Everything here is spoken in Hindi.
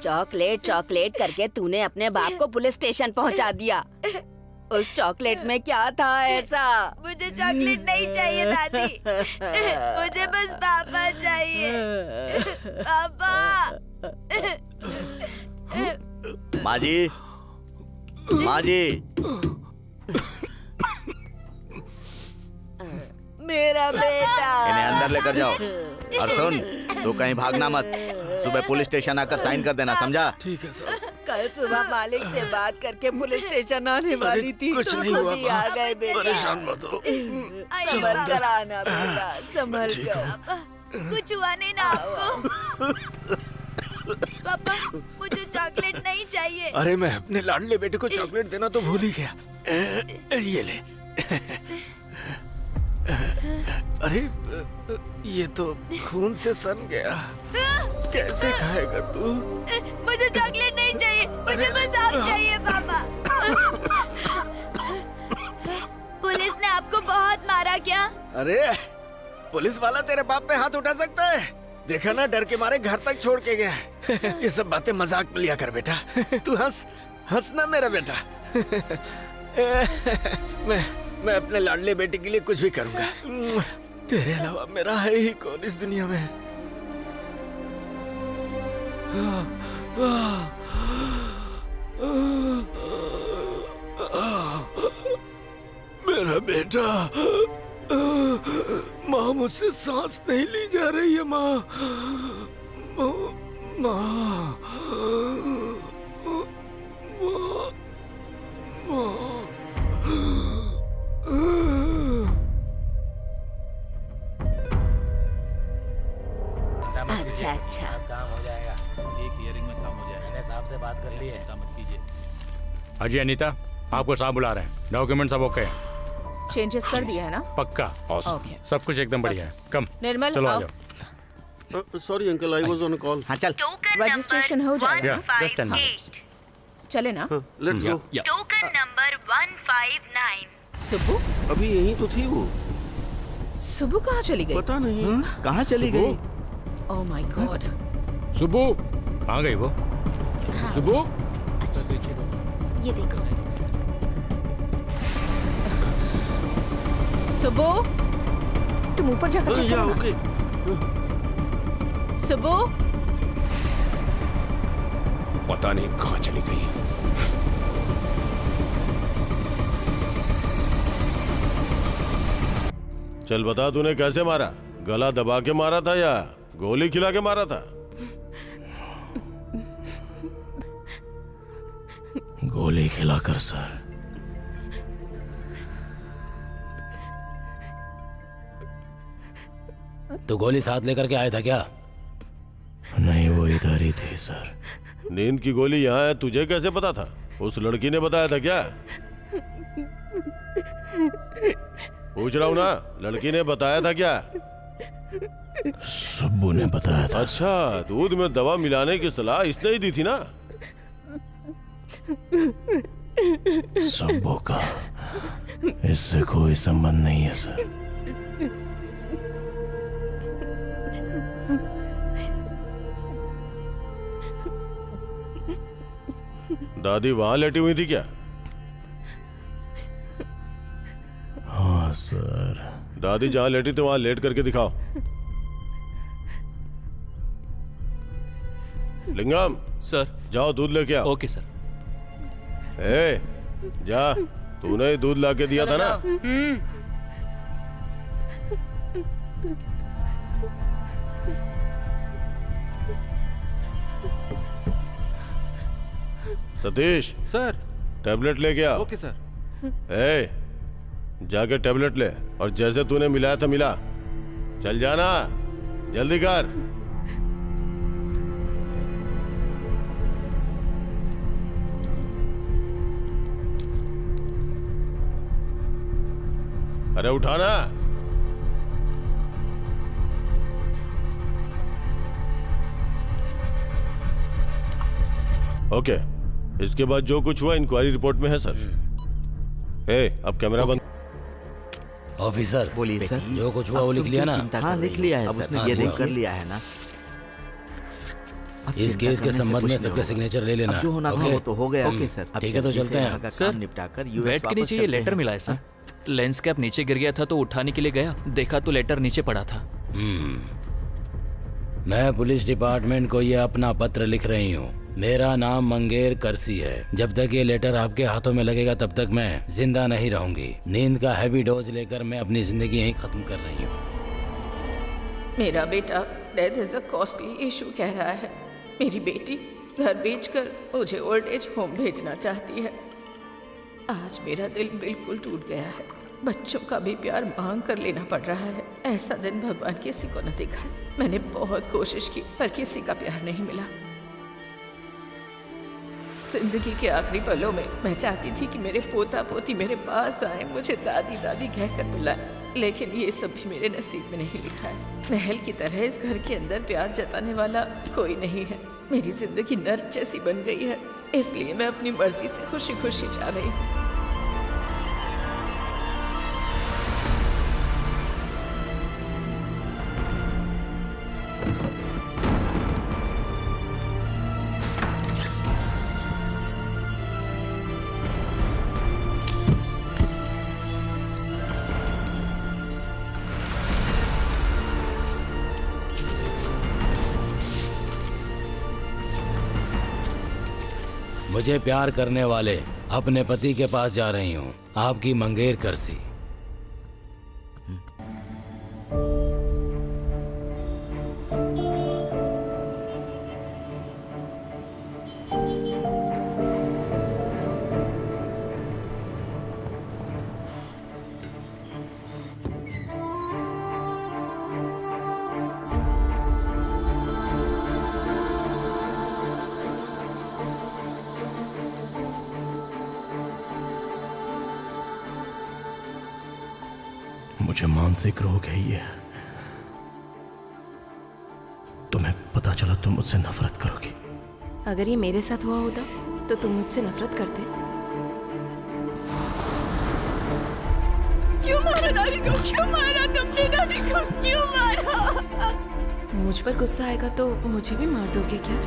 चॉकलेट चॉकलेट करके तूने अपने बाप को पुलिस स्टेशन पहुंचा दिया। उस चॉकलेट में क्या था ऐसा? मुझे चॉकलेट नहीं चाहिए दादी, मुझे बस पापा चाहिए। पापा। माँ जी, माँ जी, मेरा बेटा। इन्हें अंदर लेकर जाओ। और सुन, तू कहीं भागना मत। सुबह पुलिस स्टेशन आकर साइन कर देना, समझा? ठीक है सर। कल सुबह मालिक से बात करके पुलिस स्टेशन आने वाली थी, कुछ तो नहीं हुआ खुद ही आ गए बेटा। परेशान मत हो। संभल कर आना बेटा, संभल कर। कुछ हुआ नहीं ना आपको? पापा, मुझे चॉकलेट नहीं चाहिए। अरे मैं अपने लाडले बेटे को चॉकलेट देना तो भूल ही गया। ये ले। अरे ये तो खून से सन गया, कैसे खाएगा तू? मुझे चॉकलेट नहीं चाहिए, मुझे बस आप चाहिए पापा। पुलिस ने आपको बहुत मारा क्या? अरे पुलिस वाला तेरे बाप पे हाथ उठा सकता है? देखा ना, डर के मारे घर तक छोड़ के गया। ये सब बातें मजाक में लिया कर बेटा। तू हंस ना मेरा बेटा। मैं अपने लाडले बेटे के लिए कुछ भी करूंगा। तेरे अलावा मेरा है ही कौन इस दुनिया में। मेरा बेटा। माँ मुझसे सांस नहीं ली जा रही है। माँ, माँ, अच्छा अच्छा, काम हो जाएगा। एक हियरिंग में काम हो जाएगा। मैंने साहब से बात कर ली है। चिंता मत कीजिए। अजय, अनीता, आपको साहब बुला रहे हैं। डॉक्यूमेंट सब ओके है? चेंजेस कर दिया है ना? पक्का। ओके। सब कुछ एकदम बढ़िया है। कम निर्मल, चलो आ आओ। जाओ। Sorry uncle, I was on call. हाँ चल। रजिस्ट्रेशन हो जाएगा। या जस्ट 10 मिनट्स। चले ना? Let's go. Token number 159। सुबु? अभी यहीं तो थी वो। सुबु कहाँ चली गई? पता नहीं कहाँ चली गई? Oh my God. सुबु कहाँ गई वो? सुबु? ये देखो। सुबु, तुम ऊपर जाकर चेक या करो ओके। ना। सुबु? पता नहीं कहाँ चली गई। चल बता, तूने कैसे मारा? गला दबा के मारा था या गोली खिला के मारा था? गोली खिलाकर सर। तो गोली साथ लेकर के आया था क्या? नहीं, वो इधर ही थी सर। नींद की गोली यहाँ है, तुझे कैसे पता था? उस लड़की ने बताया था क्या? पूछ रहा हूँ ना, लड़की ने बताया था क्या? सुब्बू ने बताया था। अच्छा, दूध में दवा मिलाने की सलाह इसने ही दी थी ना? सुब्बू का इससे कोई संबंध नहीं है सर। दादी वहां लेटी हुई थी क्या? हाँ सर। दादी जहां लेटी थी वहां लेट करके दिखाओ। लिंगम सर। जाओ दूध लेके आओ। Okay sir. ए, जा, तूने ही दूध लाके दिया था ना? सतीश सर। टैबलेट लेके आओ। Okay sir. ए, जाके टैबलेट ले और जैसे तूने मिलाया था मिला। चल जाना, जल्दी कर। अरे उठाना। ओके, इसके बाद जो कुछ हुआ इंक्वायरी रिपोर्ट में है सर। अब कैमरा बंद। ऑफिसर बोलिए सर। जो कुछ हुआ वो लिख लिया ना? हाँ लिख लिया है। अब उसने ये देख कर लिया है ना? इस केस के संबंध में सबके सिग्नेचर ले लेना। जो होना था वो तो हो गया। ओके सर, ठीक है, तो चलते हैं। सर, निपटाकर बेड के नीचे ये लेटर मिला है सर। लेंस कैप नीचे गिर गया था तो उठाने के लिए गया, देखा तो लेटर नीचे पड़ा था। मैं पुलिस डिपार्टमेंट को ये अपना पत्र लिख रही हूँ। मेरा नाम मंगेर करसी है। जब तक ये लेटर आपके हाथों में लगेगा तब तक मैं जिंदा नहीं रहूंगी। नींद का हैवी डोज लेकर मैं अपनी जिंदगी यहीं खत्म कर रही हूँ। मेरा बेटा death is a costly issue कह रहा है। मेरी बेटी घर बेचकर मुझे ओल्ड एज होम भेजना चाहती है। आज मेरा दिल बिल्कुल टूट गया है। बच्चों का भी प्यार मांग कर लेना पड़ रहा है। ऐसा दिन भगवान किसी को न देखा है। मैंने बहुत कोशिश की पर किसी का प्यार नहीं मिला। जिंदगी के आखिरी पलों में मैं चाहती थी कि मेरे पोता पोती मेरे पास आए, मुझे दादी दादी कहकर बुलाए, लेकिन ये सब भी मेरे नसीब में नहीं लिखा है। महल की तरह इस घर के अंदर प्यार जताने वाला कोई नहीं है। मेरी जिंदगी नर्क जैसी बन गई है, इसलिए मैं अपनी मर्जी से खुशी खुशी जा रही हूँ। मुझे प्यार करने वाले अपने पति के पास जा रही हूँ। आपकी मंगेर करसी। मुझे मानसिक रोग है ये। तुम्हें पता चला तुम मुझसे नफरत करोगी। अगर ये मेरे साथ हुआ होता तो तुम मुझसे नफरत करते। क्यों मारा दादी को? क्यों मारा तुमने दादी को? क्यों मारा? मुझ पर गुस्सा आएगा तो मुझे भी मार दोगे क्या?